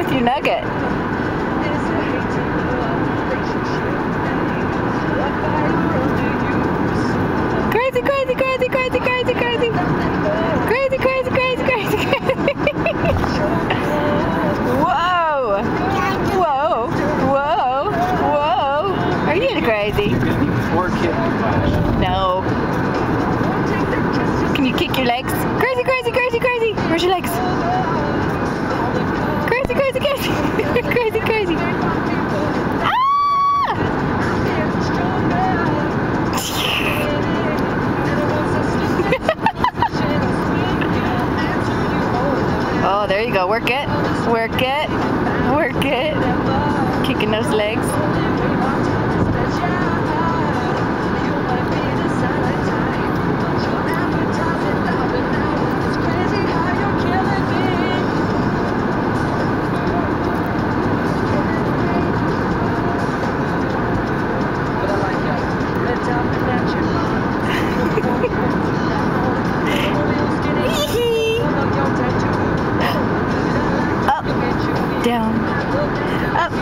with your nugget? Crazy, crazy, crazy, crazy, crazy, crazy. Crazy, crazy, crazy, crazy, crazy. Whoa. Whoa. Whoa. Whoa. Are you crazy? Or kick. No. Can you kick your legs? Crazy, crazy, crazy, crazy. Where's your legs? Crazy, crazy, crazy. Crazy, crazy. Oh, there you go. Work it. Work it. Work it. Kicking those legs. Up, down, up,